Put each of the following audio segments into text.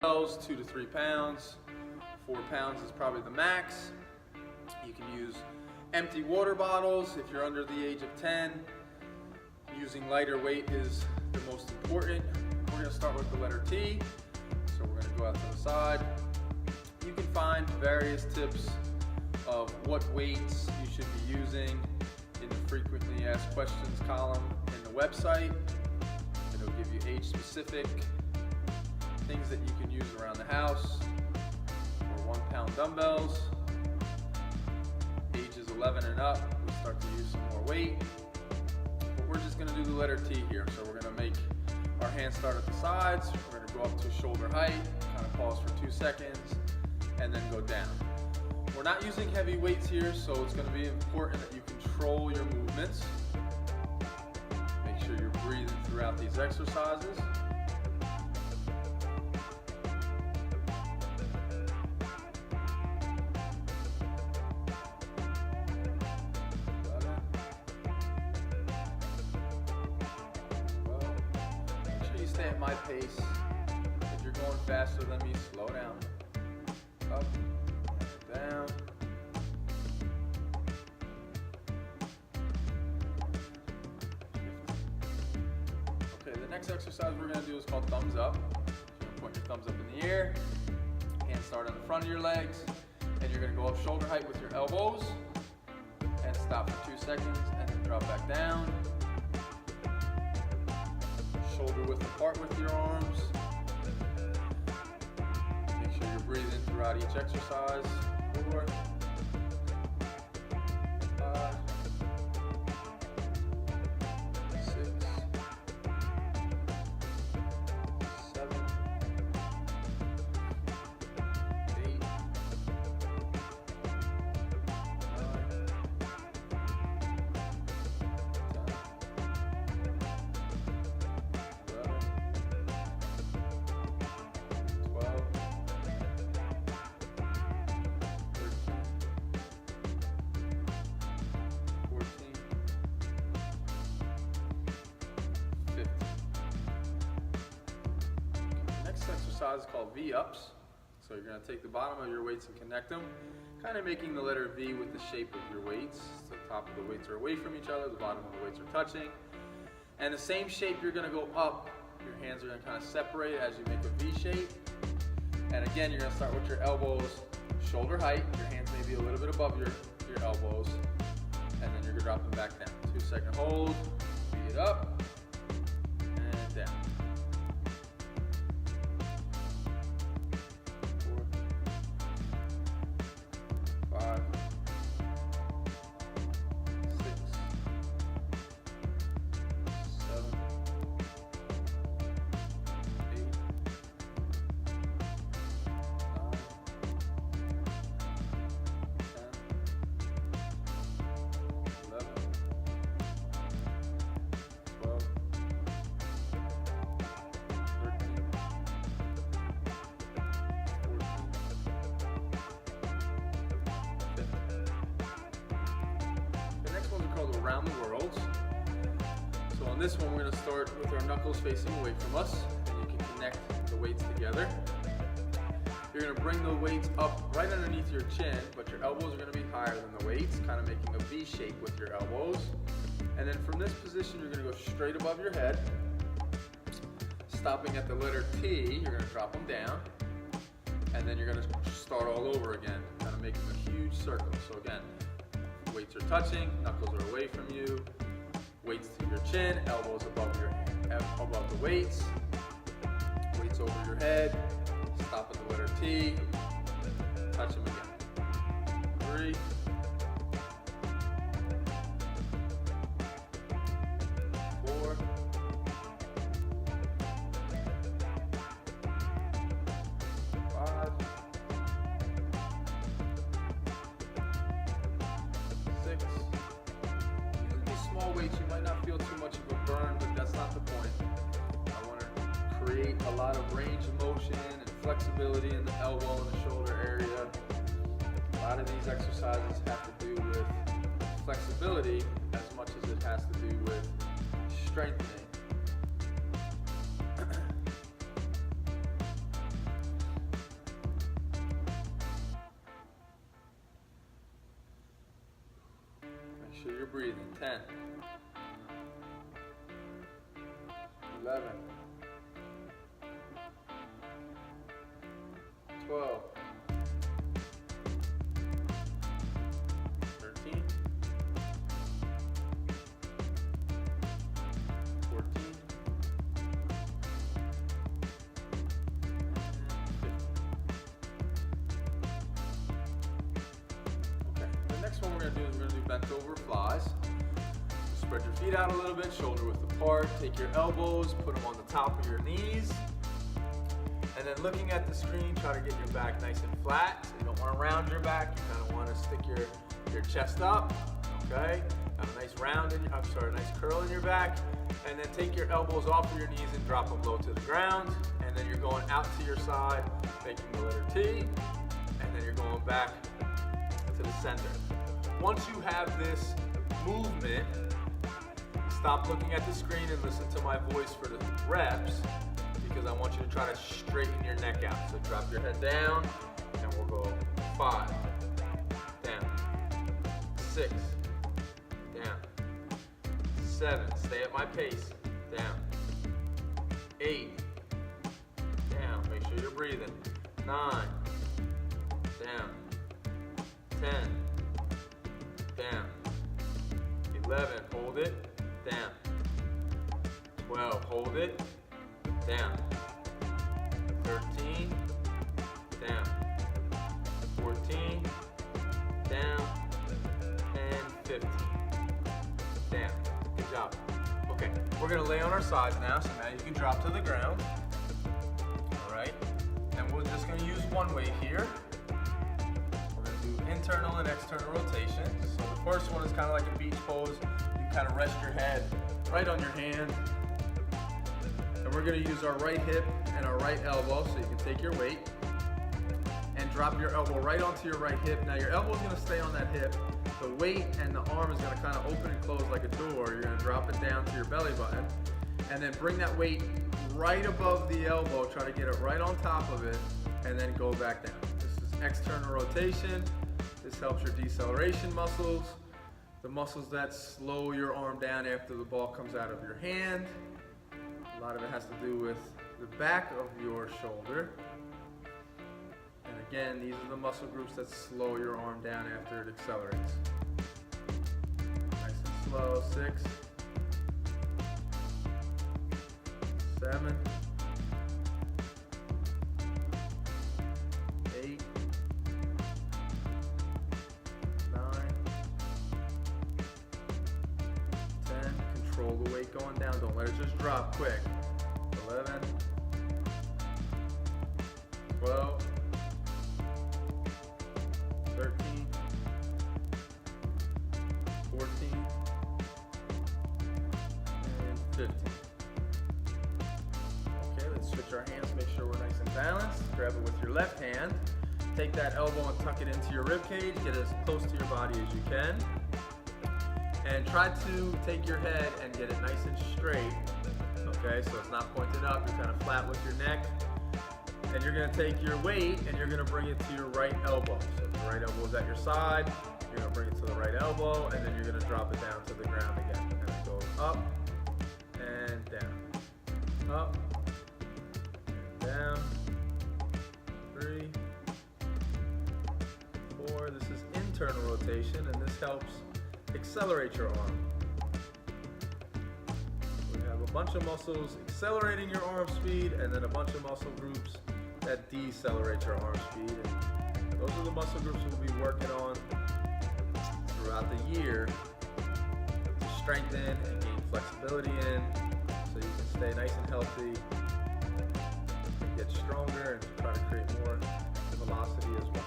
dumbbells, 2 to 3 pounds. 4 pounds is probably the max. You can use empty water bottles if you're under the age of 10. Using lighter weight is the most important. We're going to start with the letter T. So we're going to go out to the side. You can find various tips of what weights you should be using in the frequently asked questions column in the website. It'll give you age-specific things that you can use around the house. For 1 pound dumbbells, ages 11 and up, we start to use some more weight. But we're just going to do the letter T here. So we're going to make our hands start at the sides. We're going to go up to shoulder height, kind of pause for 2 seconds, and then go down. We're not using heavy weights here, so it's going to be important that you control your movements. Make sure you're breathing throughout these exercises. Make sure you stay at my pace. If you're going faster than me, slow down. Up, down. Okay, the next exercise we're going to do is called thumbs up. You're going to point your thumbs up in the air, hands start on the front of your legs, and you're going to go up shoulder height with your elbows, and stop for 2 seconds, and then drop back down. Shoulder width apart with your arms. Make sure you're breathing throughout each exercise. 4, 5, 6, 7, 8, 9, exercise is called V-ups. So you're going to take the bottom of your weights and connect them, kind of making the letter V with the shape of your weights. So the top of the weights are away from each other, the bottom of the weights are touching. And the same shape you're going to go up, your hands are going to kind of separate as you make a V shape. And again, you're going to start with your elbows shoulder height. Your hands may be a little bit above your elbows. And then you're going to drop them back down. 2 second hold, V it up, and down. 4, 5, 6, 7, 8, 9, 10, 11, 12, 13, 14, the next ones are called around the world. So on this one, we're going to start with our knuckles facing away from us, and you can connect the weights together. You're going to bring the weights up right underneath your chin, but your elbows are going to be higher than the weights, kind of making a V shape with your elbows. And then from this position, you're going to go straight above your head. Stopping at the letter T, you're going to drop them down. And then you're going to start all over again, kind of making a huge circle. So again, weights are touching, knuckles are away from you, weights to your chin, elbows above the weights, weights over your head, stop at the letter T, touch them again. 3, 4, 5, 6. Using these small weights, you might not feel too much of a burn, but that's not the point. I want to create a lot of range of motion and flexibility in the elbow and the shoulder area. A lot of these exercises have to do with flexibility as much as it has to do with strengthening. sure you're breathing. 10, 11, 12, 13, 14, next one we're going to do is we're going to do bent over flies. Spread your feet out a little bit, shoulder width apart. Take your elbows, put them on the top of your knees. And then looking at the screen, try to get your back nice and flat. So you don't want to round your back. You kind of want to stick your chest up. Okay? Have a nice nice curl in your back. And then take your elbows off of your knees and drop them low to the ground. And then you're going out to your side, making the letter T. And then you're going back to the center. Once you have this movement, stop looking at the screen and listen to my voice for the reps, because I want you to try to straighten your neck out. So drop your head down, and we'll go 5, down, 6, down, 7, stay at my pace, down, 8, down, make sure you're breathing, 9, down, 10, down, 11, hold it, down, 12, hold it, down, 13, down, 14, down, and 15, down. Good job. Okay, we're gonna lay on our sides now, so now you can drop to the ground. All right, and we're just gonna use one weight here. Internal and external rotation. So the first one is kind of like a beach pose. You kind of rest your head right on your hand. And we're going to use our right hip and our right elbow, so you can take your weight and drop your elbow right onto your right hip. Now your elbow is going to stay on that hip. The weight and the arm is going to kind of open and close like a door. You're going to drop it down to your belly button and then bring that weight right above the elbow. Try to get it right on top of it and then go back down. This is external rotation. This helps your deceleration muscles, the muscles that slow your arm down after the ball comes out of your hand. A lot of it has to do with the back of your shoulder. And again, these are the muscle groups that slow your arm down after it accelerates. Nice and slow, 6, 7, 8, 9, 10, control the weight going down, don't let it just drop quick. 11, 12, 13, 14, and 15. Okay, let's switch our hands, make sure we're nice and balanced. Grab it with your left hand. Take that elbow and tuck it into your rib cage. Get as close to your body as you can. And try to take your head and get it nice and straight. Okay, so it's not pointed up, you're kind of flat with your neck. And you're gonna take your weight and you're gonna bring it to your right elbow. So if the right elbow is at your side, you're gonna bring it to the right elbow, and then you're gonna drop it down to the ground again. And it goes up and down. Up and down. 3, 4. This is internal rotation, and this helps accelerate your arm. We have a bunch of muscles accelerating your arm speed, and then a bunch of muscle groups that decelerate your arm speed. And those are the muscle groups we'll be working on throughout the year to strengthen and gain flexibility in, so you can stay nice and healthy, and get stronger, and try to create more velocity as well.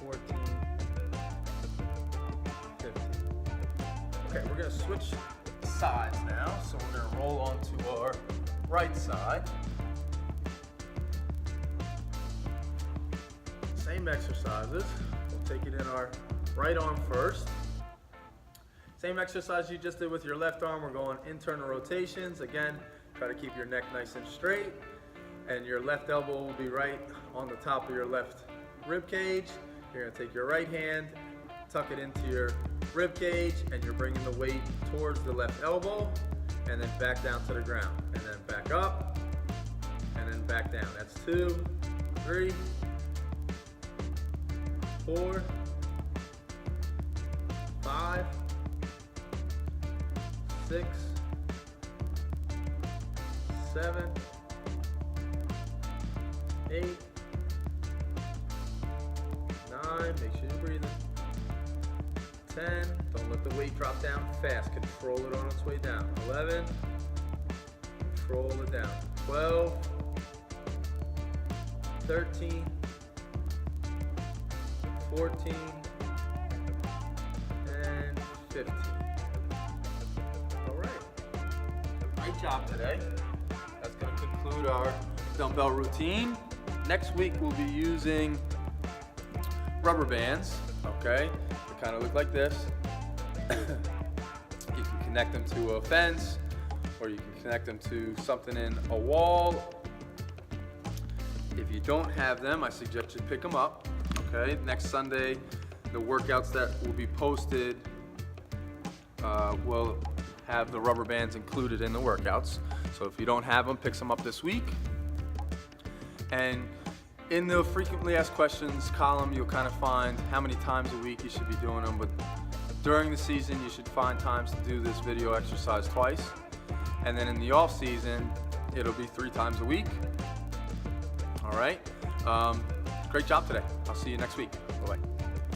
14, 15. Okay, we're gonna switch sides now. So we're gonna roll onto our right side. Same exercises. We'll take it in our right arm first. Same exercise you just did with your left arm. We're going internal rotations. Again, try to keep your neck nice and straight. And your left elbow will be right on the top of your left rib cage. You're gonna take your right hand, tuck it into your rib cage, and you're bringing the weight towards the left elbow, and then back down to the ground. And then back up, and then back down. That's 2, 3, 4, 5, 6, 7, 8, 9, make sure you're breathing. 10, don't let the weight drop down fast, control it on its way down. 11, control it down. 12, 13, 14, and 15. All right, great job today. That's going to conclude our dumbbell routine. Next week we'll be using rubber bands, okay? They kind of look like this. You can connect them to a fence, or you can connect them to something in a wall. If you don't have them, I suggest you pick them up, okay? Next Sunday, the workouts that will be posted will have the rubber bands included in the workouts. So if you don't have them, pick some up this week. And in the frequently asked questions column, you'll kind of find how many times a week you should be doing them. But during the season, you should find times to do this video exercise twice. And then in the off season, it'll be 3 times a week. All right. Great job today. I'll see you next week. Bye-bye.